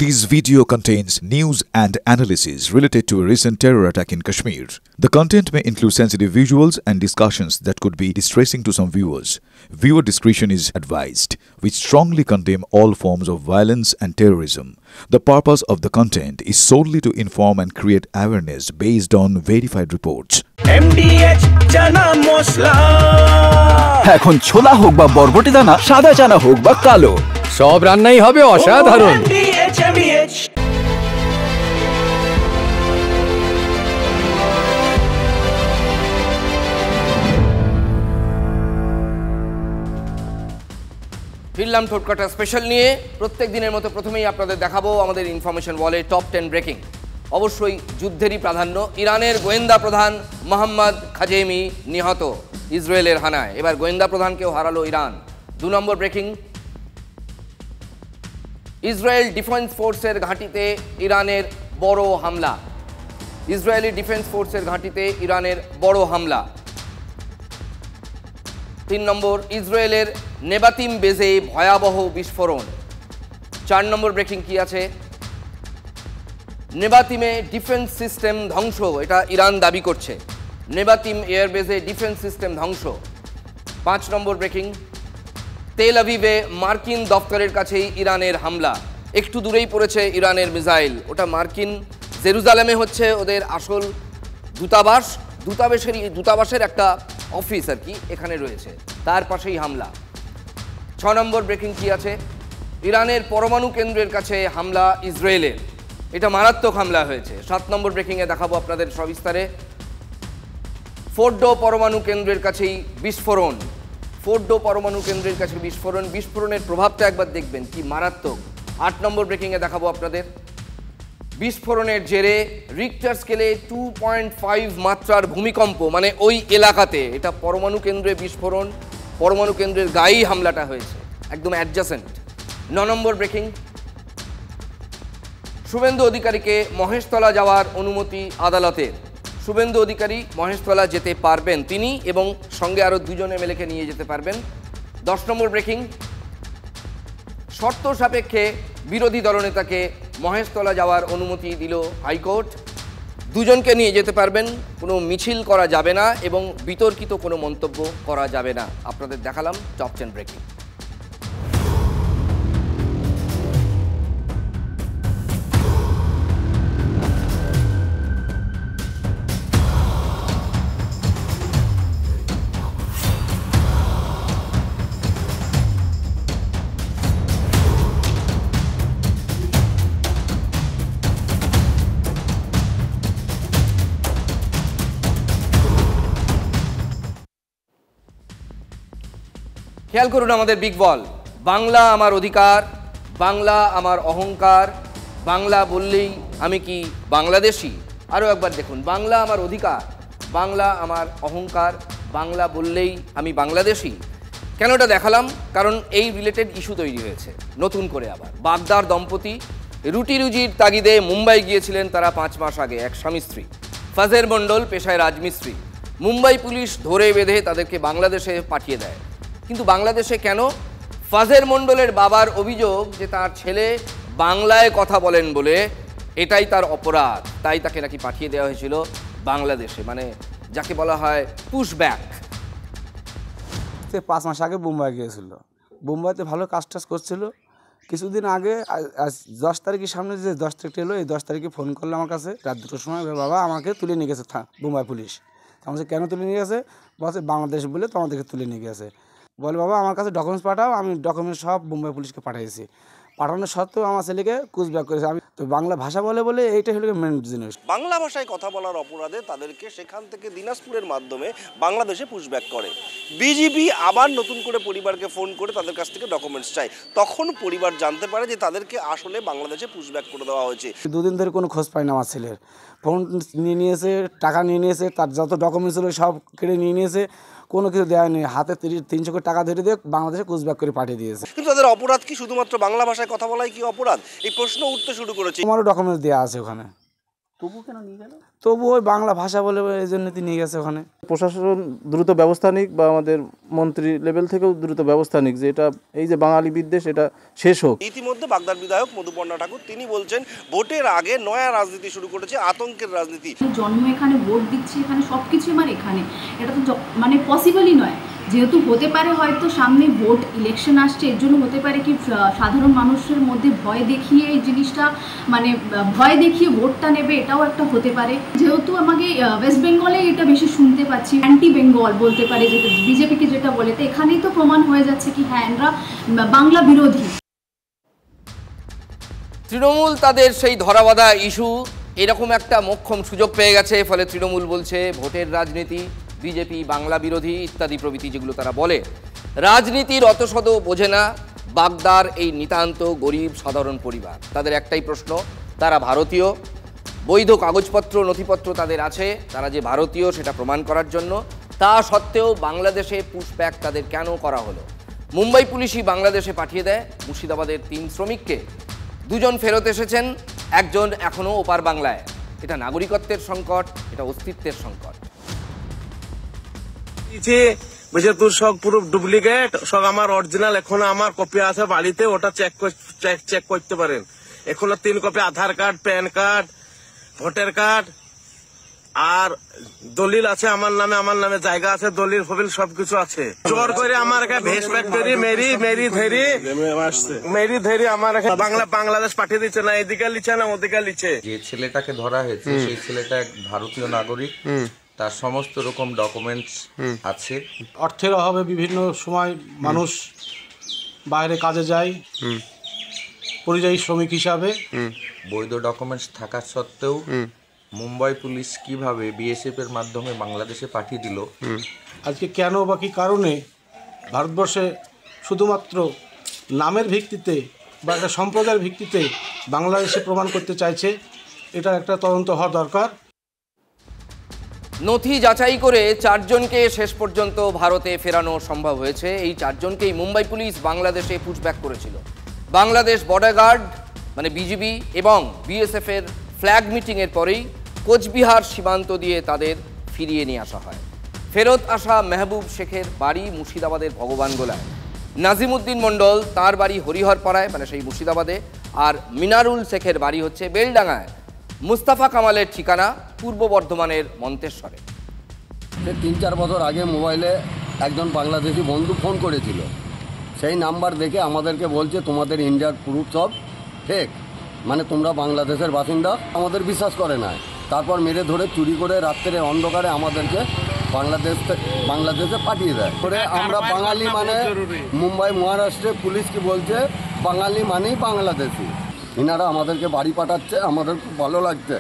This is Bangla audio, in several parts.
This video contains news and analysis related to a recent terror attack in Kashmir. The content may include sensitive visuals and discussions that could be distressing to some viewers. Viewer discretion is advised. We strongly condemn all forms of violence and terrorism. The purpose of the content is solely to inform and create awareness based on verified reports. MDH chana masala এখন ছোলা হোক বা বরবটি দানা, সাদা চানা হোক বা কালো, সব রান্নাই হবে অসাধারণ। MDH ফিরলাম ঠোটকাটা স্পেশাল নিয়ে। প্রত্যেক দিনের মতো প্রথমেই আপনাদের দেখাবো আমাদের ইনফরমেশন ওয়ালে টপ 10 ব্রেকিং। অবশ্যই যুদ্ধেরই প্রাধান্য। ইরানের গোয়েন্দা প্রধান মোহাম্মদ খাজেমি নিহত ইসরায়েলের হানায়। এবার গোয়েন্দা প্রধানকেও হারালো ইরান। 2 নম্বর ব্রেকিং, ইসরায়েল ডিফেন্স ফোর্সের ঘাঁটিতে ইরানের বড় হামলা। ইসরায়েলি ডিফেন্স ফোর্সের ঘাঁটিতে ইরানের বড় হামলা। 3 নম্বর, ইসরায়েলের নেবাতিম বেজে ভয়াবহ বিস্ফোরণ। 4 নম্বর ব্রেকিং কি আছে, নেবাতিমে ডিফেন্স সিস্টেম ধ্বংস, এটা ইরান দাবি করছে। নেবাতিম এয়ারবেজে ডিফেন্স সিস্টেম ধ্বংস। 5 নম্বর ব্রেকিং, তেল আভিভে মার্কিন দপ্তরের কাছেই ইরানের হামলা। একটু দূরেই পড়েছে ইরানের মিসাইল, ওটা মার্কিন জেরুজালেমে হচ্ছে ওদের আসল দূতাবাস। দূতাবাসের একটা অফিস আর কি এখানে রয়েছে, তার পাশেই হামলা। 6 নম্বর ব্রেকিং কি আছে, ইরানের পরমাণু কেন্দ্রের কাছে হামলা ইসরায়েলের, এটা মারাত্মক হামলা হয়েছে। 7 নম্বর ব্রেকিংয়ে দেখাবো আপনাদের সবিস্তারে। ফোর্ডো পরমাণু কেন্দ্রের কাছেই বিস্ফোরণ। ফোর্ডো পরমাণু কেন্দ্রের কাছে বিস্ফোরণ, বিস্ফোরণের প্রভাবটা একবার দেখবেন কি মারাত্মক। 8 নম্বর ব্রেকিংয়ে দেখাবো আপনাদের বিস্ফোরণের জেরে রিক্টার স্কেলে 2.5 মাত্রার ভূমিকম্প, মানে ওই এলাকাতে, এটা পরমাণু কেন্দ্রে বিস্ফোরণ, পরমাণু কেন্দ্রের গায়েই হামলাটা হয়েছে, একদম অ্যাডজাসেন্ট। 9 নম্বর ব্রেকিং, শুভেন্দু অধিকারীকে মহেশতলা যাওয়ার অনুমতি আদালতের। শুভেন্দু অধিকারী মহেশতলা যেতে পারবেন তিনি, এবং সঙ্গে আরও 2 জন এমএলএকে নিয়ে যেতে পারবেন। 10 নম্বর ব্রেকিং, শর্ত সাপেক্ষে বিরোধী দলনেতাকে মহেশতলা যাওয়ার অনুমতি দিল হাইকোর্ট। 2 জনকে নিয়ে যেতে পারবেন, কোনো মিছিল করা যাবে না এবং বিতর্কিত কোনো মন্তব্য করা যাবে না। আপনাদের দেখালাম টপ 10 ব্রেকিং। খেয়াল করুন আমাদের বিগ বল। বাংলা আমার অধিকার, বাংলা আমার অহংকার, বাংলা বললেই আমি কি বাংলাদেশি। আরও একবার দেখুন, বাংলা আমার অধিকার, বাংলা আমার অহংকার, বাংলা বললেই আমি বাংলাদেশি। কেন এটা দেখালাম, কারণ এই রিলেটেড ইস্যু তৈরি হয়েছে নতুন করে। আবার বাগদার দম্পতি রুটি রুজির তাগিদে মুম্বাই গিয়েছিলেন তারা 5 মাস আগে, এক স্বামী স্ত্রী। ফাজের মণ্ডল পেশায় রাজমিস্ত্রি। মুম্বাই পুলিশ ধরে বেঁধে তাদেরকে বাংলাদেশে পাঠিয়ে দেয়। কিন্তু বাংলাদেশে কেন? ফাজের মণ্ডলের বাবার অভিযোগ যে তার ছেলে বাংলায় কথা বলেন বলে এটাই তার অপরাধ, তাই তাকে নাকি পাঠিয়ে দেওয়া হয়েছিল বাংলাদেশে, মানে যাকে বলা হয় পুশব্যাক। সে 5 মাস আগে মুম্বাই গিয়েছিল, মুম্বাইতে ভালো কাজ টাজ করছিল। কিছুদিন আগে 10 তারিখের সামনে যে 10 তারিখ এলো, এই 10 তারিখে ফোন করলো আমার কাছে রাত 2টোর সময়, বাবা আমাকে তুলে নিয়ে গেছে মুম্বাই পুলিশ। আমাকে কেন তুলে নিয়ে গেছে, বলছে বাংলাদেশ বলে তো আমাদেরকে তুলে নিয়ে গেছে। বলে বাবা আমার কাছে ডকুমেন্টস পাঠাও, আমি ডকুমেন্টস সব মুম্বাই পুলিশকে পাঠিয়েছি। পাঠানোর সত্ত্বেও আমার ছেলেকে কুচব্যাক করেছে। আমি তো বাংলা ভাষা বলে এইটাই হলো মেন জিনিস। বাংলা ভাষায় কথা বলার অপরাধে তাদেরকে সেখান থেকে দিনাজপুরের মাধ্যমে বাংলাদেশে পুশব্যাক করে। বিজিবি আবার নতুন করে পরিবারকে ফোন করে তাদের কাছ থেকে ডকুমেন্টস চায়। তখন পরিবার জানতে পারে যে তাদেরকে আসলে বাংলাদেশে পুশব্যাক করে দেওয়া হয়েছে। 2 দিন ধরে কোনো খোঁজ পাই না আমার ছেলের। ফোন নিয়ে নিয়েছে, টাকা নিয়ে নিয়েছে, তার যত ডকুমেন্টস ছিল সব কেড়ে নিয়ে নিয়েছে, কোনো কিছু দেয়নি। হাতে 300 কোটি টাকা ধরে দিয়ে বাংলাদেশে কুচব্যাক করে পাঠিয়ে দিয়েছে। কিন্তু তাদের অপরাধ কি শুধুমাত্র বাংলা ভাষায় কথা বলাই কি অপরাধ? এই প্রশ্ন উঠতে শুরু করেছে। আমারও ডকুমেন্টস দেওয়া আছে ওখানে, তবু কেন নিয়ে গেল? তবু ওই বাংলা ভাষা বলে এই জন্য নিয়ে গেছে ওখানে। প্রশাসন দ্রুত ব্যবস্থা নিক বা আমাদের মন্ত্রী লেভেল থেকেও দ্রুত ব্যবস্থা নিক যে এটা এই যে বাঙালি বিদ্বেষ এটা শেষ হোক। ইতিমধ্যে বাগদার বিধায়ক মধুপর্ণা ঠাকুর তিনি বলছেন ভোটের আগে নয়া রাজনীতি শুরু করেছে, আতঙ্কের রাজনীতি। জন্ম এখানে, ভোট দিচ্ছে এখানে, সব কিছু আমার এখানে, এটা তো মানে পসিবলই নয়। যেহেতু হতে পারে হয়তো সামনে ভোট ইলেকশন আসছে, এর জন্য হতে পারে কি সাধারণ মানুষের মধ্যে ভয় দেখিয়ে এই জিনিসটা মানে ভয় দেখিয়ে ভোটটা নেবে, এটাও একটা হতে পারে। যেহেতু আমাকে ওয়েস্ট বেঙ্গলে এটা বেশি শুনতে পাচ্ছি, অ্যান্টি বেঙ্গল বলতে পারে, যেটা বিজেপিকে যেটা বলে, তো এখানেই তো প্রমাণ হয়ে যাচ্ছে কি হ্যাঁ এরা বাংলা বিরোধী। তৃণমূল তাদের সেই ধরাবাঁধা ইস্যু এরকম একটা মোক্ষম সুযোগ পেয়ে গেছে, ফলে তৃণমূল বলছে ভোটের রাজনীতি, বিজেপি বাংলা বিরোধী ইত্যাদি প্রভৃতি যেগুলো তারা বলে। রাজনীতির অতশত বোঝে না বাগদার এই নিতান্ত গরিব সাধারণ পরিবার। তাদের একটাই প্রশ্ন, তারা ভারতীয়, বৈধ কাগজপত্র নথিপত্র তাদের আছে, তারা যে ভারতীয় সেটা প্রমাণ করার জন্য, তা সত্ত্বেও বাংলাদেশে পুশব্যাক তাদের কেন করা হলো? মুম্বাই পুলিশই বাংলাদেশে পাঠিয়ে দেয় মুর্শিদাবাদের 3 শ্রমিককে। 2 জন ফেরত এসেছেন, 1 জন এখনও ওপার বাংলায়। এটা নাগরিকত্বের সংকট, এটা অস্তিত্বের সংকট। বলছে তোর সব পুরো ডুপ্লিকেট, সব আমার অরিজিনাল, এখন আমার কপি আছে বাড়িতে, ওটা চেক করতে পারেন। এখন 3 copy Aadhaar card, PAN card, voter card আর দলিল আছে আমার নামে জায়গা আছে, দলিল ফবিল সবকিছু আছে। জোর করে আমার ভেস ফ্যাক্টরি মেরি ধেরি আমার বাংলাদেশ পাঠিয়ে দিচ্ছে, না এদিকে লিখে না ওদিকে লিখে। যে ছেলেটাকে ধরা হয়েছে সেই ছেলেটা এক ভারতীয় নাগরিক, তার সমস্ত রকম ডকুমেন্টস আছে। অর্থের অভাবে বিভিন্ন সময় মানুষ বাইরে কাজে যায় পরিযায়ী শ্রমিক হিসাবে। বৈধ ডকুমেন্টস থাকা সত্ত্বেও মুম্বাই পুলিশ কিভাবে বিএসএফ এর মাধ্যমে বাংলাদেশে পাঠিয়ে দিল? আজকে কেন বা কী কারণে ভারতবর্ষে শুধুমাত্র নামের ভিত্তিতে বা একটা সম্প্রদায়ের ভিত্তিতে বাংলাদেশে প্রমাণ করতে চাইছে, এটা একটা তদন্ত হওয়া দরকার। নথি যাচাই করে 4 জনকে শেষ পর্যন্ত ভারতে ফেরানো সম্ভব হয়েছে। এই 4 জনকেই মুম্বাই পুলিশ বাংলাদেশে পুশব্যাক করেছিল। বাংলাদেশ বর্ডার গার্ড মানে বিজিবি এবং বিএসএফ এর ফ্ল্যাগ মিটিংয়ের পরেই কোচবিহার সীমান্ত দিয়ে তাদের ফিরিয়ে নিয়ে আসা হয়। ফেরত আসা মেহবুব শেখের বাড়ি মুর্শিদাবাদের ভগবানগোলায়, নাজিমুদ্দিন মণ্ডল তার বাড়ি হরিহরপাড়ায় মানে সেই মুর্শিদাবাদে, আর মিনারুল শেখের বাড়ি হচ্ছে বেলডাঙ্গায়। মুস্তাফা কামালের ঠিকানা পূর্ব বর্ধমানের মন্তেশ্বরে। 3-4 বছর আগে মোবাইলে একজন বাংলাদেশি বন্ধু ফোন করেছিল, সেই নাম্বার দেখে আমাদেরকে বলছে তোমাদের ইন্ডিয়ার প্রুফ সব ফেক, মানে তোমরা বাংলাদেশের বাসিন্দা। আমাদের বিশ্বাস করে না, তারপর মেরে ধরে চুরি করে রাত্রে অন্ধকারে আমাদেরকে বাংলাদেশে পাঠিয়ে দেয়। করে আমরা বাঙালি মানে মুম্বাই মহারাষ্ট্রে পুলিশ কি বলছে বাঙালি মানেই বাংলাদেশি। এনারা আমাদেরকে বাড়ি পাঠাচ্ছে, আমাদের খুব ভালো লাগছে।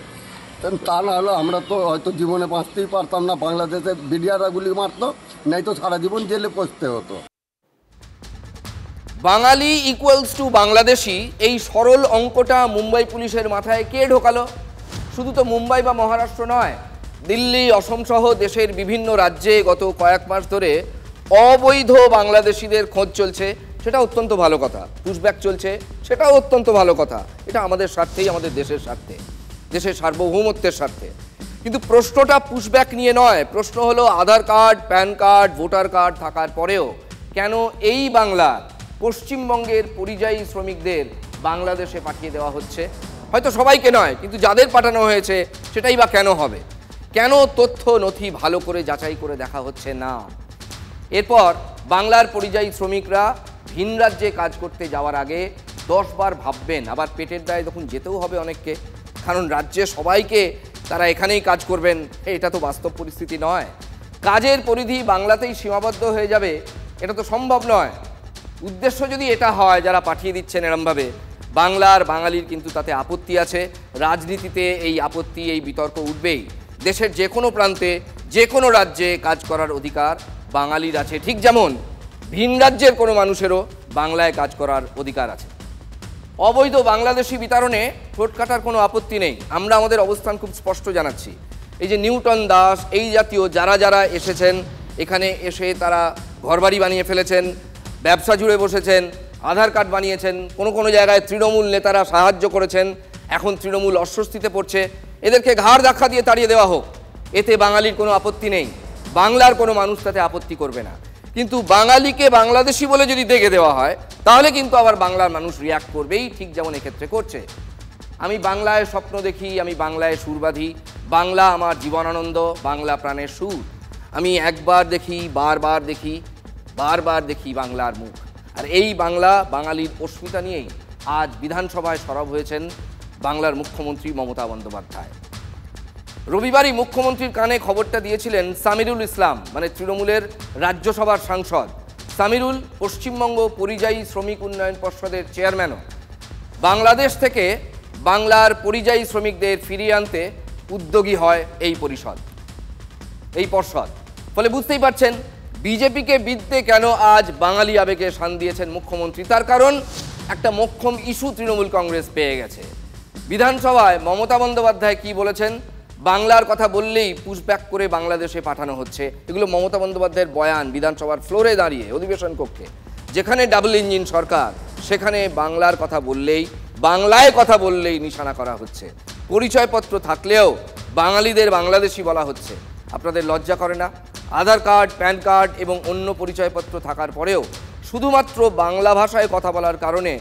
তা না হলে আমরা তো হয়তো জীবনে বাঁচতেই পারতাম না, বাংলাদেশে বিডিআররা গুলি মারতো, নাই তো সারা জীবন জেলে পচতে হতো। বাঙালি ইকুয়ালস টু বাংলাদেশি, এই সরল অঙ্কটা মুম্বাই পুলিশের মাথায় কে ঢোকালো? শুধু তো মুম্বাই বা মহারাষ্ট্র নয়, দিল্লি, অসম সহ দেশের বিভিন্ন রাজ্যে গত কয়েক মাস ধরে অবৈধ বাংলাদেশিদের খোঁজ চলছে, সেটা অত্যন্ত ভালো কথা। পুশব্যাক চলছে, সেটাও অত্যন্ত ভালো কথা। এটা আমাদের স্বার্থেই, আমাদের দেশের স্বার্থে, দেশের সার্বভৌমত্বের স্বার্থে। কিন্তু প্রশ্নটা পুশব্যাক নিয়ে নয়, প্রশ্ন হলো Aadhaar card, PAN card, voter card থাকার পরেও কেন এই বাংলার পশ্চিমবঙ্গের পরিযায়ী শ্রমিকদের বাংলাদেশে পাঠিয়ে দেওয়া হচ্ছে? হয়তো সবাইকে নয়, কিন্তু যাদের পাঠানো হয়েছে সেটাই বা কেন হবে? কেন তথ্য নথি ভালো করে যাচাই করে দেখা হচ্ছে না? এরপর বাংলার পরিযায়ী শ্রমিকরা ভিন রাজ্যে কাজ করতে যাওয়ার আগে 10 বার ভাববেন। আবার পেটের দায়ে যখন যেতেও হবে অনেককে, কারণ রাজ্যে সবাইকে তারা এখানেই কাজ করবেন, এটা তো বাস্তব পরিস্থিতি নয়। কাজের পরিধি বাংলাতেই সীমাবদ্ধ হয়ে যাবে, এটা তো সম্ভব নয়। উদ্দেশ্য যদি এটা হয়, যারা পাঠিয়ে দিচ্ছেন এরমভাবে, বাংলার বাঙালির কিন্তু তাতে আপত্তি আছে। রাজনীতিতে এই আপত্তি, এই বিতর্ক উঠবেই। দেশের যে কোনো প্রান্তে, যে কোনো রাজ্যে কাজ করার অধিকার বাঙালির আছে, ঠিক যেমন ভিন রাজ্যের কোনো মানুষেরও বাংলায় কাজ করার অধিকার আছে। অবৈধ বাংলাদেশি বিতরণে ঠোঁট কাটার কোনো আপত্তি নেই, আমরা আমাদের অবস্থান খুব স্পষ্ট জানাচ্ছি। এই যে নিউটন দাস, এই জাতীয় যারা যারা এসেছেন, এখানে এসে তারা ঘরবাড়ি বানিয়ে ফেলেছেন, ব্যবসা জুড়ে বসেছেন, আধার কার্ড বানিয়েছেন, কোনো কোনো জায়গায় তৃণমূল নেতারা সাহায্য করেছেন, এখন তৃণমূল অস্বস্তিতে পড়ছে, এদেরকে ঘাড় ধাক্কা দিয়ে তাড়িয়ে দেওয়া হোক, এতে বাঙালির কোনো আপত্তি নেই, বাংলার কোনো মানুষ তাতে আপত্তি করবে না। কিন্তু বাঙালিকে বাংলাদেশি বলে যদি দেখে দেওয়া হয় তাহলে কিন্তু আবার বাংলার মানুষ রিয়াক্ট করবেই, ঠিক যেমন এক্ষেত্রে করছে। আমি বাংলায় স্বপ্ন দেখি, আমি বাংলায় সুর বাঁধি, বাংলা আমার জীবনানন্দ, বাংলা প্রাণের সুর। আমি একবার দেখি, বারবার দেখি, বারবার দেখি বাংলার মুখ। আর এই বাংলা বাঙালির অস্মিতা নিয়েই আজ বিধানসভায় সরব হয়েছেন বাংলার মুখ্যমন্ত্রী মমতা বন্দ্যোপাধ্যায়। রবিবারই মুখ্যমন্ত্রীর কানে খবরটা দিয়েছিলেন সামিরুল ইসলাম, মানে তৃণমূলের রাজ্যসভার সাংসদ। সামিরুল পশ্চিমবঙ্গ পরিযায়ী শ্রমিক উন্নয়ন পর্ষদের চেয়ারম্যানও। বাংলাদেশ থেকে বাংলার পরিযায়ী শ্রমিকদের ফিরিয়ে আনতে উদ্যোগী হয় এই পর্ষদ। ফলে বুঝতেই পারছেন বিজেপিকে বিদতে কেন আজ বাঙালি আবেগে শান দিয়েছেন মুখ্যমন্ত্রী। তার কারণ একটা মোক্ষম ইস্যু তৃণমূল কংগ্রেস পেয়ে গেছে। বিধানসভায় মমতা বন্দ্যোপাধ্যায় কি বলেছেন? বাংলার কথা বললেই পুশব্যাক করে বাংলাদেশে পাঠানো হচ্ছে। এগুলো মমতা বন্দ্যোপাধ্যায়ের বয়ান বিধানসভার ফ্লোরে দাঁড়িয়ে অধিবেশন কক্ষে। যেখানে ডাবল ইঞ্জিন সরকার সেখানে বাংলার কথা বললেই, বাংলায় কথা বললেই নিশানা করা হচ্ছে। পরিচয়পত্র থাকলেও বাঙালিদের বাংলাদেশি বলা হচ্ছে। আপনাদের লজ্জা করে না? আধার কার্ড, প্যান কার্ড এবং অন্য পরিচয়পত্র থাকার পরেও শুধুমাত্র বাংলা ভাষায় কথা বলার কারণে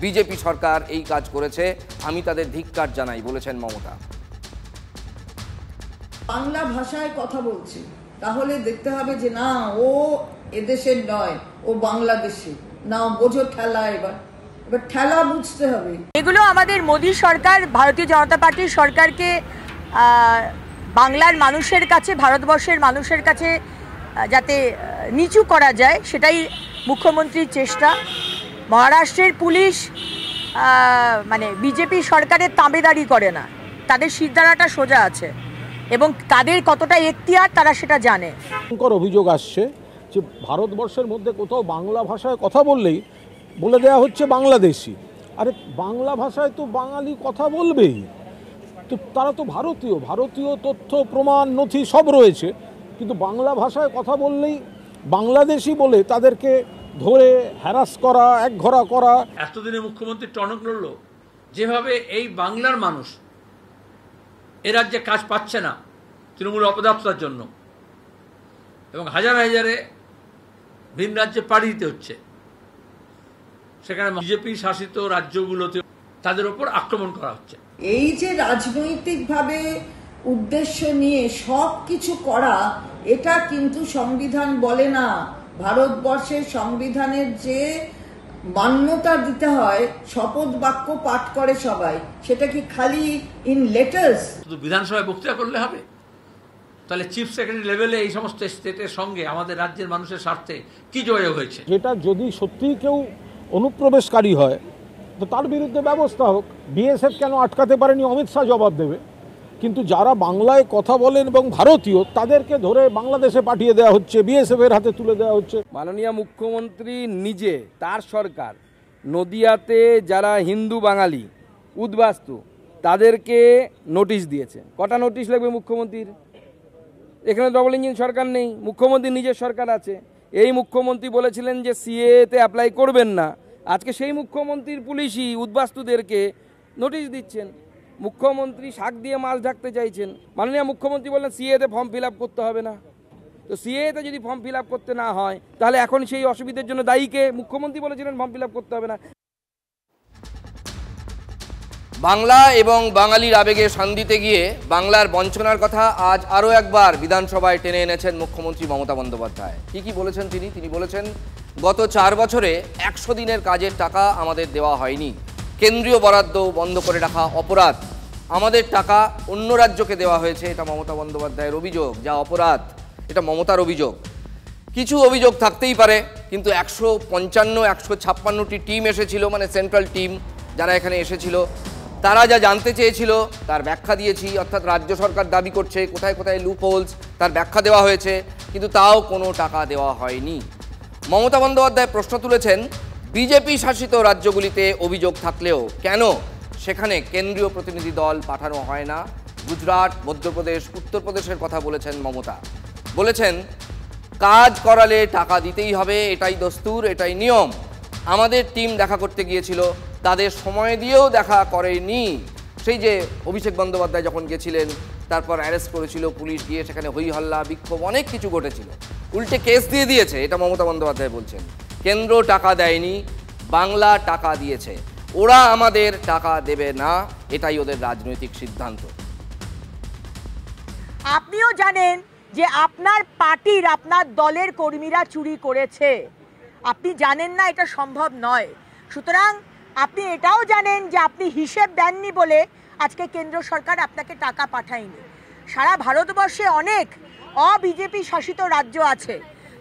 বিজেপি সরকার এই কাজ করেছে। আমি তাদের ধিক্কার জানাই, বলেছেন মমতা। বাংলা ভাষায় কথা বলছি, তাহলে দেখতে হবে যে না ও এদেশের নয়, ও বাংলাদেশি। না বোঝো ঠেলা, এবার ঠেলা বুঝতে হবে। এগুলো আমাদের মোদী সরকার, ভারতীয় জনতা পার্টির সরকারকে বাংলার মানুষের কাছে, ভারতবর্ষের মানুষের কাছে যাতে নিচু করা যায় সেটাই মুখ্যমন্ত্রীর চেষ্টা। মহারাষ্ট্রের পুলিশ মানে বিজেপি সরকারের তাবেদারি করে না, তাদের সিদ্ধারাটা সোজা আছে এবং তাদের কতটা এখতিয়ার তারা সেটা জানে। অভিযোগ আসছে যে ভারতবর্ষের মধ্যে কোথাও বাংলা ভাষায় কথা বললেই বলে দেওয়া হচ্ছে বাংলাদেশি। আরে বাংলা ভাষায় তো বাঙালি কথা বলবেই, তো তারা তো ভারতীয় তথ্য প্রমাণ নথি সব রয়েছে, কিন্তু বাংলা ভাষায় কথা বললেই বাংলাদেশি বলে তাদেরকে ধরে হ্যারাস করা, একঘরা করা। এতদিনে মুখ্যমন্ত্রী টনক লড়ল যেভাবে এই বাংলার মানুষ এ রাজ্যে কাজ পাচ্ছে না তৃণমূল অপদার্থতার জন্য, এবং হাজারে হাজারে ভিন রাজ্যে পাড়ি দিতে হচ্ছে। সেখানে বিজেপি শাসিত রাজ্যগুলোতে তাদের উপর আক্রমণ করা হচ্ছে। এই যে রাজনৈতিকভাবে উদ্দেশ্য নিয়ে সব কিছু করা, এটা কিন্তু সংবিধান বলে না। ভারতবর্ষের সংবিধানের যে মান্যতা দিতে হয়, শপথ বাক্য পাঠ করে সবাই, সেটা কি খালি ইন লেটার্স? শুধু বিধানসভায় বক্তৃতা করলে হবে? তাহলে চিফ সেক্রেটারি লেভেলে এই সমস্ত স্টেটের সঙ্গে আমাদের রাজ্যের মানুষের স্বার্থে কি যোগাযোগ হয়েছে? যেটা যদি সত্যিই কেউ অনুপ্রবেশকারী হয় তো তার বিরুদ্ধে ব্যবস্থা হোক। বিএসএফ কেন আটকাতে পারেনি অমিত শাহ জবাব দেবে, কিন্তু যারা বাংলায় কথা বলেন এবং ভারতীয় তাদেরকে ধরে বাংলাদেশে পাঠিয়ে দেওয়া হচ্ছে, বিএসএফ এর হাতে তুলে দেওয়া হচ্ছে। মাননীয় মুখ্যমন্ত্রী নিজে, তার সরকার নদিয়াতে যারা হিন্দু বাঙালি উদ্বাস্তু তাদেরকে নোটিশ দিয়েছে। কটা নোটিশ লাগবে মুখ্যমন্ত্রীর? এখানে ডবল ইঞ্জিন সরকার নেই, মুখ্যমন্ত্রীর নিজের সরকার আছে। এই মুখ্যমন্ত্রী বলেছিলেন যে সিএতে অ্যাপ্লাই করবেন না, আজকে সেই মুখ্যমন্ত্রীর পুলিশই উদ্বাস্তুদেরকে নোটিশ দিচ্ছেন। মুখ্যমন্ত্রী শাক দিয়ে মাছ ঢাকতে চাইছেন। মাননীয় মুখ্যমন্ত্রী বললেন সিএতে ফর্ম ফিল আপ করতে হবে না। তো সিএতে যদি ফর্ম ফিল আপ করতে না হয় তাহলে এখন সেই অসুবিধার জন্য দায়ীকে? মুখ্যমন্ত্রী বলেছিলেন ফর্ম ফিল আপ করতে হবে না। বাংলা এবং বাঙালির আবেগে শান দিতে গিয়ে বাংলার বঞ্চনার কথা আজ আরও একবার বিধানসভায় টেনে এনেছেন মুখ্যমন্ত্রী মমতা বন্দ্যোপাধ্যায়। কি বলেছেন তিনি বলেছেন, গত 4 বছরে 100 দিনের কাজের টাকা আমাদের দেওয়া হয়নি, কেন্দ্রীয় বরাদ্দ বন্ধ করে রাখা অপরাধ, আমাদের টাকা অন্য রাজ্যকে দেওয়া হয়েছে, এটা মমতা বন্দ্যোপাধ্যায়ের অভিযোগ। যা অপরাধ, এটা মমতার অভিযোগ। কিছু অভিযোগ থাকতেই পারে, কিন্তু 155-156টি টিম এসেছিল, মানে সেন্ট্রাল টিম যারা এখানে এসেছিল, তারা যা জানতে চেয়েছিল তার ব্যাখ্যা দিয়েছি। অর্থাৎ রাজ্য সরকার দাবি করছে কোথায় কোথায় লুপ হোলস, তার ব্যাখ্যা দেওয়া হয়েছে, কিন্তু তাও কোনো টাকা দেওয়া হয়নি। মমতা বন্দ্যোপাধ্যায় প্রশ্ন তুলেছেন, বিজেপি শাসিত রাজ্যগুলিতে অভিযোগ থাকলেও কেন সেখানে কেন্দ্রীয় প্রতিনিধি দল পাঠানো হয় না? গুজরাট, মধ্যপ্রদেশ, উত্তরপ্রদেশের কথা বলেছেন মমতা। বলেছেন কাজ করালে টাকা দিতেই হবে, এটাই দস্তুর, এটাই নিয়ম। আমাদের টিম দেখা করতে গিয়েছিল, তাদের সময় দিয়েও দেখা করেনি। সেই যে অভিষেক বন্দ্যোপাধ্যায় যখন গেছিলেন, তারপর অ্যারেস্ট করেছিল পুলিশ, গিয়ে সেখানে হই হল্লা বিক্ষোভ অনেক কিছু ঘটেছিল, উল্টে কেস দিয়ে দিয়েছে, এটা মমতা বন্দ্যোপাধ্যায় বলছেন। কেন্দ্র টাকা দেয়নি, বাংলা টাকা দিয়েছে, ওরা আমাদের টাকা দেবে না, এটাই ওদের রাজনৈতিক সিদ্ধান্ত। আপনিও জানেন যে আপনার পার্টির, আপনার দলের কর্মীরা চুরি করেছে, আপনি জানেন না এটা সম্ভব নয়। সুতরাং আপনি এটাও জানেন যে আপনি হিসেব দেননি বলে আজকে কেন্দ্র সরকার আপনাকে টাকা পাঠায়নি। সারা ভারতবর্ষে অনেক অ-বিজেপি শাসিত রাজ্য আছে,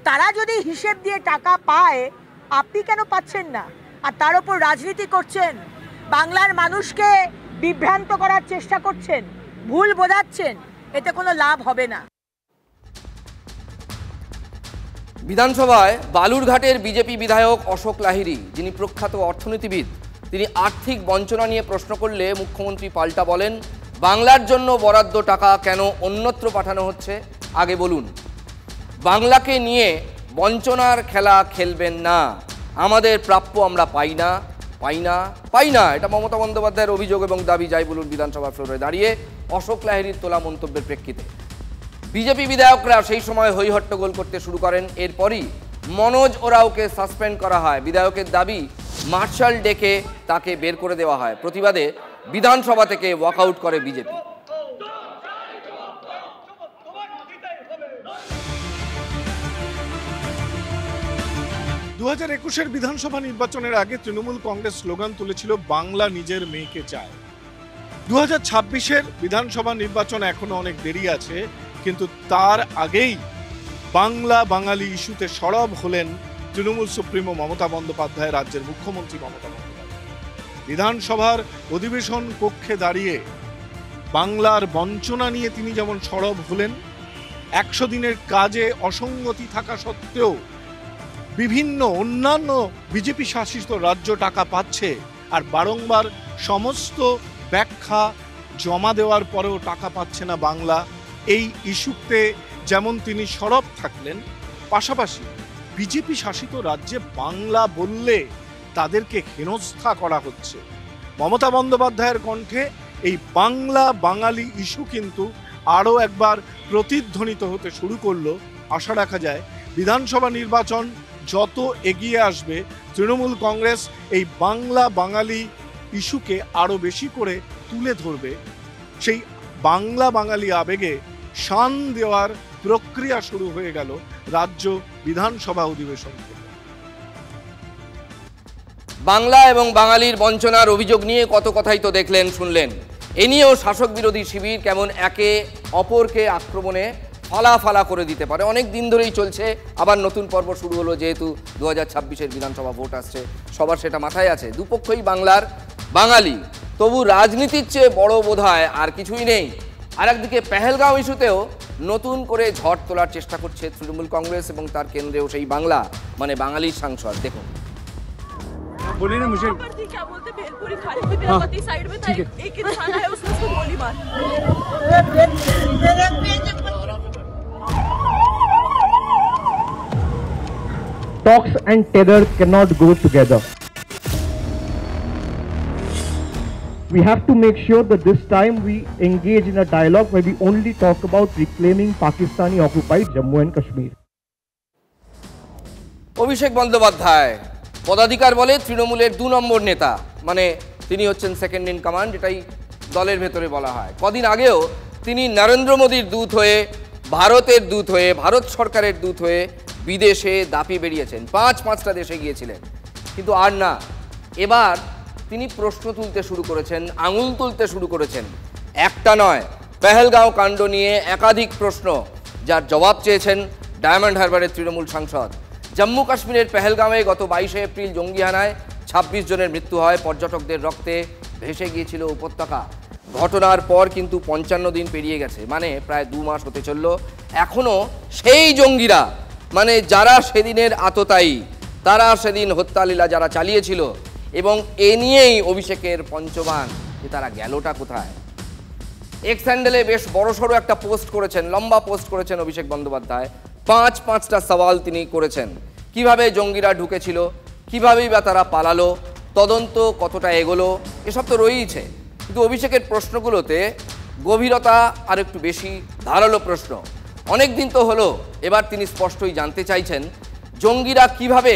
তারা যদি হিসেব দিয়ে টাকা পায়, আপনি কেন পাচ্ছেন না? আর তার উপর রাজনীতি করছেন, বাংলার মানুষকে বিভ্রান্ত করার চেষ্টা করছেন, ভুল বোঝাচ্ছেন, এতে কোনো লাভ হবে না। বিধানসভায় বালুরঘাটের বিজেপি বিধায়ক অশোক লাহিড়ী, যিনি প্রখ্যাত অর্থনীতিবিদ, তিনি আর্থিক বঞ্চনা নিয়ে প্রশ্ন করলে মুখ্যমন্ত্রী পাল্টা বলেন, বাংলার জন্য বরাদ্দ টাকা কেন অন্যত্র পাঠানো হচ্ছে, আগে বলুন। বাংলাকে নিয়ে বঞ্চনার খেলা খেলবেন না, আমাদের প্রাপ্য আমরা পাই না, পাই না, পাই না, এটা মমতা বন্দ্যোপাধ্যায়ের অভিযোগ এবং দাবি, যাই বলুন বিধানসভা ফ্লোরে দাঁড়িয়ে অশোক লাহিড়ীর তোলা মন্তব্যের প্রেক্ষিতে। বিজেপি বিধায়করা সেই সময় হইহট্টগোল করতে শুরু করেন। এরপরই মনোজ ওরাওকে সাসপেন্ড করা হয়। বিধায়কের দাবি, মার্শাল ডেকে তাকে বের করে দেওয়া হয়। প্রতিবাদে বিধানসভা থেকে ওয়াকআউট করে বিজেপি। 2021-এর বিধানসভা নির্বাচনের আগে তৃণমূল কংগ্রেস স্লোগান তুলেছিল, বাংলা নিজের মেয়েকে চায়। 2026-এর বিধানসভা নির্বাচন এখনো অনেক দেরি আছে, কিন্তু তার আগেই বাংলা বাঙালি ইস্যুতে সরব হলেন তৃণমূল সুপ্রিমো মমতা বন্দ্যোপাধ্যায়, রাজ্যের মুখ্যমন্ত্রী মমতা বন্দ্যোপাধ্যায়। বিধানসভার অধিবেশন কক্ষে দাঁড়িয়ে বাংলার বঞ্চনা নিয়ে তিনি যেমন সরব হলেন, 100 দিনের কাজে অসঙ্গতি থাকা সত্ত্বেও বিভিন্ন অন্যান্য বিজেপি শাসিত রাজ্য টাকা পাচ্ছে, আর বারংবার সমস্ত ব্যাখ্যা জমা দেওয়ার পরেও টাকা পাচ্ছে না বাংলা, এই ইস্যুতে যেমন তিনি সরব থাকলেন, পাশাপাশি বিজেপি শাসিত রাজ্যে বাংলা বললে তাদেরকে হেনস্থা করা হচ্ছে। মমতা বন্দ্যোপাধ্যায়ের কণ্ঠে এই বাংলা বাঙালি ইস্যু কিন্তু আরও একবার প্রতিধ্বনিত হতে শুরু করলো। আশা রাখা যায় বিধানসভা নির্বাচন যত এগিয়ে আসবে, তৃণমূল কংগ্রেস এই বাংলা বাঙালি ইস্যুকে আরও বেশি করে তুলে ধরবে। সেই বাংলা বাঙালি আবেগে শান দেওয়ার প্রক্রিয়া শুরু হয়ে গেল রাজ্য বিধানসভা অধিবেশন থেকে। বাংলা এবং বাঙালির বঞ্চনার অভিযোগ নিয়ে কত কথাই তো দেখলেন, শুনলেন। এ নিয়েও শাসক বিরোধী শিবির কেমন একে অপরকে আক্রমণে ফালা করে দিতে পারে, অনেক দিন ধরেই চলছে। আবার নতুন পর্ব শুরু হলো, যেহেতু 2026-এর বিধানসভা ভোট আসছে, সবার সেটা মাথায় আছে। দুপক্ষই বাংলার বাঙালি, তবু রাজনীতির চেয়ে বড় বোধহয় আর কিছুই নেই। আর একদিকে পেহেলগাঁও ইস্যুতেও নতুন করে ঝড় তোলার চেষ্টা করছে তৃণমূল কংগ্রেস এবং তার কেন্দ্রেও সেই বাংলা মানে বাঙালির সাংসদ। দেখুন, बोलिए ना मुझे क्या बोलते भेलपुरी खाली थी, बेलपति साइड में था, एक इंसान है उसने उसको गोली मारी। Talks and terror cannot go together. We have to make sure that this time we engage in a dialogue where we only talk about reclaiming Pakistani occupied Jammu and Kashmir. Abhishek Bandyopadhyay পদাধিকার বলে তৃণমূলের 2 নম্বর নেতা, মানে তিনি হচ্ছেন সেকেন্ড ইন কমান্ড, এটাই দলের ভেতরে বলা হয়। কদিন আগেও তিনি নরেন্দ্র মোদীর দূত হয়ে, ভারতের দূত হয়ে, ভারত সরকারের দূত হয়ে বিদেশে দাপি বেরিয়েছেন। 5-5টা দেশে গিয়েছিলেন, কিন্তু আর না। এবার তিনি প্রশ্ন তুলতে শুরু করেছেন, আঙুল তুলতে শুরু করেছেন। একটা নয়, পেহেলগাঁও কাণ্ড নিয়ে একাধিক প্রশ্ন, যার জবাব চেয়েছেন ডায়মন্ড হারবারের তৃণমূল সাংসদ। জম্মু কাশ্মীরের পেহেলগাঁওয়ে গত 22শে এপ্রিল জঙ্গি হানায় 26 জনের মৃত্যু হয়, পর্যটকদের রক্তে ভেসে গিয়েছিল উপত্যকা। ঘটনার পর কিন্তু 55 দিন পেরিয়ে গেছে, মানে প্রায় 2 মাস হতে চলল। এখনও সেই জঙ্গিরা, মানে যারা সেদিনের আততায়ী, তারা সেদিন হত্যালীলা যারা চালিয়েছিল, এবং এ নিয়েই অভিষেকের পঞ্চবান, যে তারা গেলটা কোথায়। এক্স হ্যান্ডেলে বেশ বড়সড় একটা পোস্ট করেছেন, লম্বা পোস্ট করেছেন অভিষেক বন্দ্যোপাধ্যায়। 5-5টা সওয়াল তিনি করেছেন। কিভাবে জঙ্গিরা ঢুকেছিল, কিভাবেই বা তারা পালালো, তদন্ত কতটা এগোলো, এসব তো রয়েইছে। কিন্তু অভিষেকের প্রশ্নগুলোতে গভীরতা আর একটু বেশি, ধারালো প্রশ্ন। অনেক দিন তো হলো, এবার তিনি স্পষ্টই জানতে চাইছেন জঙ্গিরা কিভাবে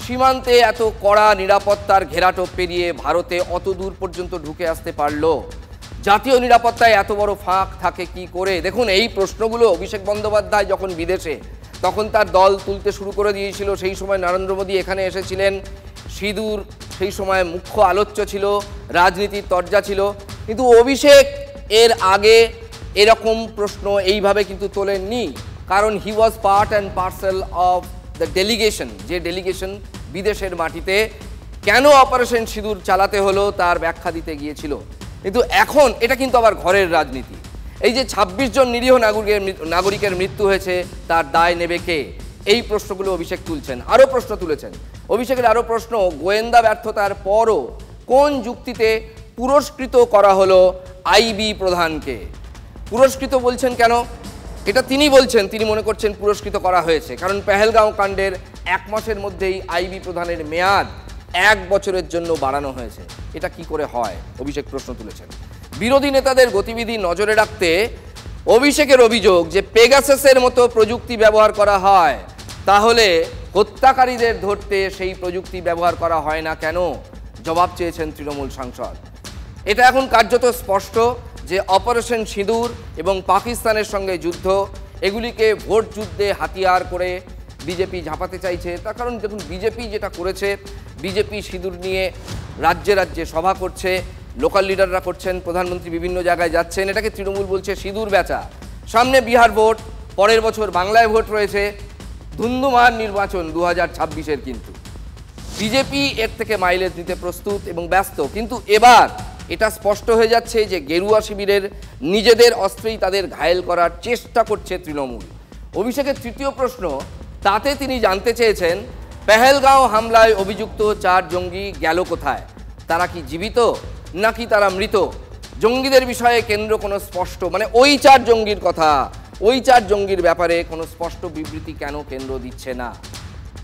সীমান্তে এত কড়া নিরাপত্তার ঘেরাটোপ পেরিয়ে ভারতে অত দূর পর্যন্ত ঢুকে আসতে পারলো, জাতীয় নিরাপত্তায় এত বড় ফাঁক থাকে কি করে। দেখুন, এই প্রশ্নগুলো অভিষেক বন্দ্যোপাধ্যায় যখন বিদেশে, তখন তার দল তুলতে শুরু করে দিয়েছিল। সেই সময় নরেন্দ্র মোদী এখানে এসেছিলেন, সিঁদুর সেই সময় মুখ্য আলোচ্য ছিল, রাজনীতির তরজা ছিল। কিন্তু অভিষেক এর আগে এরকম প্রশ্ন এইভাবে কিন্তু তোলেননি, কারণ he was part and parcel of the delegation. যে ডেলিগেশন বিদেশের মাটিতে কেন অপারেশন সিঁদুর চালাতে হলো তার ব্যাখ্যা দিতে গিয়েছিল। কিন্তু এখন এটা কিন্তু আবার ঘরের রাজনীতি। এই যে ২৬ জন নিরীহ নাগরিকের মৃত্যু হয়েছে, তার দায় নেবে কে? এই প্রশ্নগুলো অভিষেক তুলছেন। আরও প্রশ্ন তুলেছেন অভিষেকের, আরও প্রশ্ন, গোয়েন্দা ব্যর্থতার পরও কোন যুক্তিতে পুরস্কৃত করা হলো আইবি প্রধানকে? পুরস্কৃত বলছেন কেন? এটা তিনি বলছেন, তিনি মনে করছেন পুরস্কৃত করা হয়েছে, কারণ পেহেলগাঁও কাণ্ডের ১ মাসের মধ্যেই আইবি প্রধানের মেয়াদ 1 বছরের জন্য বাড়ানো হয়েছে। এটা কি করে হয়? অভিষেক প্রশ্ন তুলেছেন। বিরোধী নেতাদের গতিবিধি নজরে রাখতে অভিষেকের অভিযোগ যে পেগাসাসের মতো প্রযুক্তি ব্যবহার করা হয়, তাহলে হত্যাকারীদের ধরতে সেই প্রযুক্তি ব্যবহার করা হয় না কেন? জবাব চেয়েছেন তৃণমূল সাংসদ। এটা এখন কার্যত স্পষ্ট যে অপারেশন সিঁদুর এবং পাকিস্তানের সঙ্গে যুদ্ধ, এগুলিকে ভোট যুদ্ধে হাতিয়ার করে বিজেপি ঝাঁপাতে চাইছে। তার কারণ দেখুন, বিজেপি যেটা করেছে, বিজেপি সিঁদুর নিয়ে রাজ্যে রাজ্যে সভা করছে, লোকাল লিডাররা করছেন, প্রধানমন্ত্রী বিভিন্ন জায়গায় যাচ্ছেন, এটাকে তৃণমূল বলছে সিঁদুর বেচা। সামনে বিহার ভোট, পরের বছর বাংলায় ভোট রয়েছে, ধুন্ধুমার নির্বাচন 2026-এর। কিন্তু বিজেপি এর থেকে মাইলেজ দিতে প্রস্তুত এবং ব্যস্ত। কিন্তু এবার এটা স্পষ্ট হয়ে যাচ্ছে যে গেরুয়া শিবিরের নিজেদের অস্ত্রেই তাদের ঘায়েল করার চেষ্টা করছে তৃণমূল। অভিষেকের তৃতীয় প্রশ্ন, তাতে তিনি জানতে চেয়েছেন পেহেলগাঁও হামলায় অভিযুক্ত 4 জঙ্গি গেল কোথায়? তারা কি জীবিত নাকি তারা মৃত? জঙ্গিদের বিষয়ে কেন্দ্র কোনো স্পষ্ট, মানে ওই 4 জঙ্গির কথা, ওই 4 জঙ্গির ব্যাপারে কোনো স্পষ্ট বিবৃতি কেন কেন্দ্র দিচ্ছে না?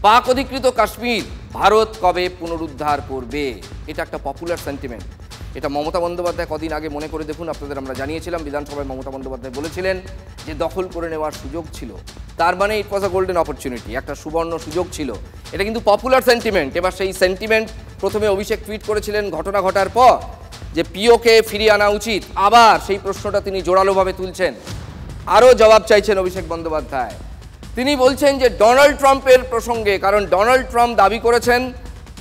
পাক অধিকৃত কাশ্মীর ভারত কবে পুনরুদ্ধার করবে? এটা একটা পপুলার সেন্টিমেন্ট। এটা মমতা বন্দ্যোপাধ্যায় কদিন আগে মনে করে দেখুন, আপনাদের আমরা জানিয়েছিলাম, বিধানসভায় মমতা বন্দ্যোপাধ্যায় বলেছিলেন যে দখল করে নেওয়ার সুযোগ ছিল, তার মানে ইট ওয়াজ আ গোল্ডেন অপরচুনিটি, একটা সুবর্ণ সুযোগ ছিল। এটা কিন্তু পপুলার সেন্টিমেন্ট। এবার সেই সেন্টিমেন্ট প্রথমে অভিষেক টুইট করেছিলেন ঘটনা ঘটার পর যে পিওকে ফিরিয়ে আনা উচিত, আবার সেই প্রশ্নটা তিনি জোরালোভাবে তুলছেন। আরও জবাব চাইছেন অভিষেক বন্দ্যোপাধ্যায়। তিনি বলছেন যে ডোনাল্ড ট্রাম্পের প্রসঙ্গে, কারণ ডোনাল্ড ট্রাম্প দাবি করেছেন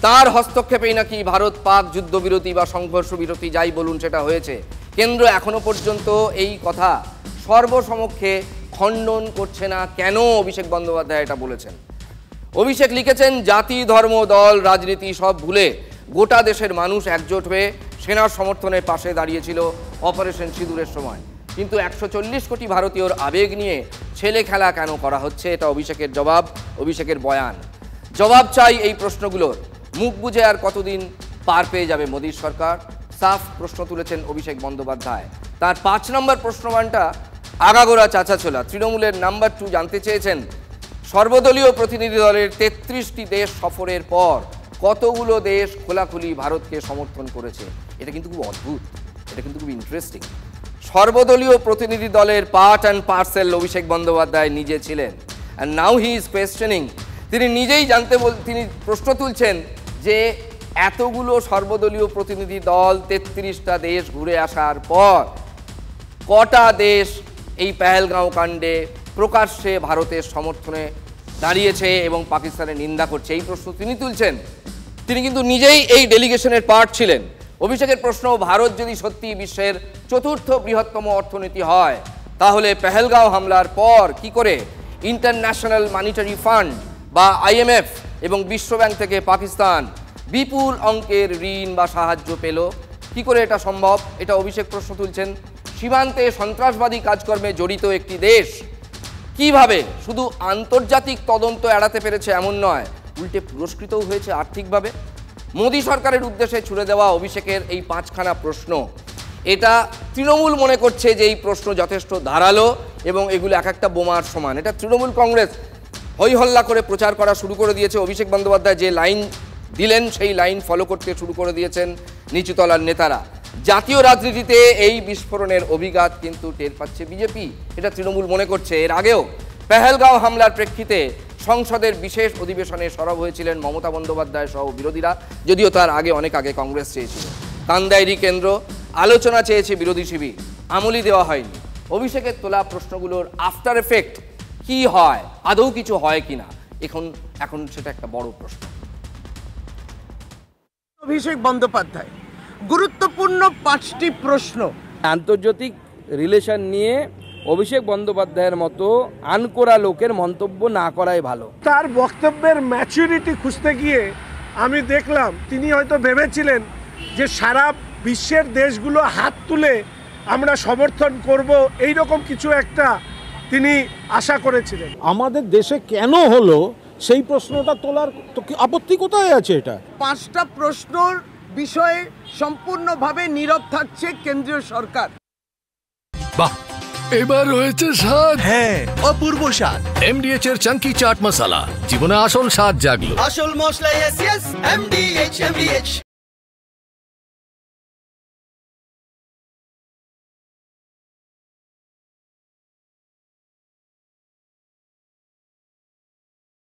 তার হস্তক্ষেপেই নাকি ভারত পাক যুদ্ধবিরতি বা সংঘর্ষ বিরতি যাই বলুন সেটা হয়েছে। কেন্দ্র এখনো পর্যন্ত এই কথা সর্বসমক্ষে খণ্ডন করছে না। কেন অভিষেক বন্দ্যোপাধ্যায় এটা বলেছেন? অভিষেক লিখেছেন, জাতি ধর্ম দল রাজনীতি সব ভুলে গোটা দেশের মানুষ একজোট হয়ে সেনার সমর্থনের পাশে দাঁড়িয়েছিল অপারেশন সিঁদুরের সময়। কিন্তু 140 কোটি ভারতীয়র আবেগ নিয়ে ছেলে খেলা কেন করা হচ্ছে? এটা অভিষেকের জবাব, অভিষেকের বয়ান। জবাব চাই এই প্রশ্নগুলোর। মুখ বুঝে আর কতদিন পার পেয়ে যাবে মোদীর সরকার? সাফ প্রশ্ন তুলেছেন অভিষেক বন্দ্যোপাধ্যায়। তার 5 নম্বর প্রশ্নমানটা আগাগোড়া চাচাছোলা। তৃণমূলের নাম্বার 2 জানতে চেয়েছেন সর্বদলীয় প্রতিনিধি দলের 33টি দেশ সফরের পর কতগুলো দেশ খোলাখুলি ভারতকে সমর্থন করেছে। এটা কিন্তু খুব অদ্ভুত, এটা কিন্তু খুব ইন্টারেস্টিং। সর্বদলীয় প্রতিনিধি দলের part and parcel Abhishek Bandyopadhyay নিজে ছিলেন। And now he is questioning, তিনি নিজেই তিনি প্রশ্ন তুলছেন যে এতগুলো সর্বদলীয় প্রতিনিধি দল 33টা দেশ ঘুরে আসার পর কটা দেশ এই পেহেলগাঁও কাণ্ডে প্রকাশ্যে ভারতের সমর্থনে দাঁড়িয়েছে এবং পাকিস্তানের নিন্দা করছে? এই প্রশ্ন তিনি তুলছেন। তিনি কিন্তু নিজেই এই ডেলিগেশনের পার্ট ছিলেন। অভিষেকের প্রশ্ন, ভারত যদি সত্যি বিশ্বের 4র্থ বৃহত্তম অর্থনীতি হয়, তাহলে পেহেলগাঁও হামলার পর কি করে ইন্টারন্যাশনাল মনিটারি ফান্ড বা IMF এবং বিশ্বব্যাংক থেকে পাকিস্তান বিপুল অঙ্কের ঋণ বা সাহায্য পেল? কি করে এটা সম্ভব? এটা অভিষেক প্রশ্ন তুলছেন। সীমান্তে সন্ত্রাসবাদী কাজকর্মে জড়িত একটি দেশ কিভাবে শুধু আন্তর্জাতিক তদন্ত এড়াতে পেরেছে এমন নয়, উল্টে পুরস্কৃতও হয়েছে আর্থিকভাবে। মোদী সরকারের উদ্দেশ্যে ছুড়ে দেওয়া অভিষেকের এই 5খানা প্রশ্ন, এটা তৃণমূল মনে করছে যে এই প্রশ্ন যথেষ্ট ধারালো এবং এগুলো এক একটা বোমার সমান। এটা তৃণমূল কংগ্রেস হইহল্লা করে প্রচার করা শুরু করে দিয়েছে। অভিষেক বন্দ্যোপাধ্যায় যে লাইন দিলেন সেই লাইন ফলো করতে শুরু করে দিয়েছেন নিচুতলার নেতারা। জাতীয় রাজনীতিতে এই বিস্ফোরণের অভিঘাত কিন্তু টের পাচ্ছে বিজেপি, এটা তৃণমূল মনে করছে। এর আগেও পেহেলগাঁও হামলার প্রেক্ষিতে সংসদের বিশেষ অধিবেশনে সরব হয়েছিলেন মমতা বন্দ্যোপাধ্যায় সহ বিরোধীরা, যদিও তার আগে অনেক আগে কংগ্রেস চেয়েছিল। কান্দাইরি কেন্দ্র আলোচনা চেয়েছে বিরোধী শিবির, আমলি দেওয়া হয়নি। অভিষেকের তোলা প্রশ্নগুলোর আফটার এফেক্ট কি হয়, আদৌ কিছু হয় কিনা, এখন সেটা একটা বড় প্রশ্ন। অভিষেক বন্দ্যোপাধ্যায় গুরুত্বপূর্ণ 5টি প্রশ্ন। আন্তর্জাতিক রিলেশন নিয়ে অভিষেক বন্দ্যোপাধ্যায়ের মতো আনকোরা লোকের মন্তব্য না করাই ভালো। তার বক্তব্যের ম্যাচুরিটি খুঁজতে গিয়ে আমি দেখলাম তিনি হয়তো ভেবেছিলেন যে সারা বিশ্বের দেশগুলো হাত তুলে আমরা সমর্থন করব, এই রকম কিছু একটা তিনি আশা করেছিলেন। আমাদের দেশে কেন হলো সেই প্রশ্নটা তোলার আপত্তি কোথায় আছে? এটা 5টা প্রশ্নর বিষয়ে সম্পূর্ণভাবে নীরব থাকছে কেন্দ্রীয় সরকার। বাহ, এবার হয়েছে স্বাদ। হ্যাঁ, অপূর্ব স্বাদ। এমডিএচ এর চাঙ্কি চাট মশলা, জীবনে আসল স্বাদ জাগলো। আসল মশলা এমডিএচ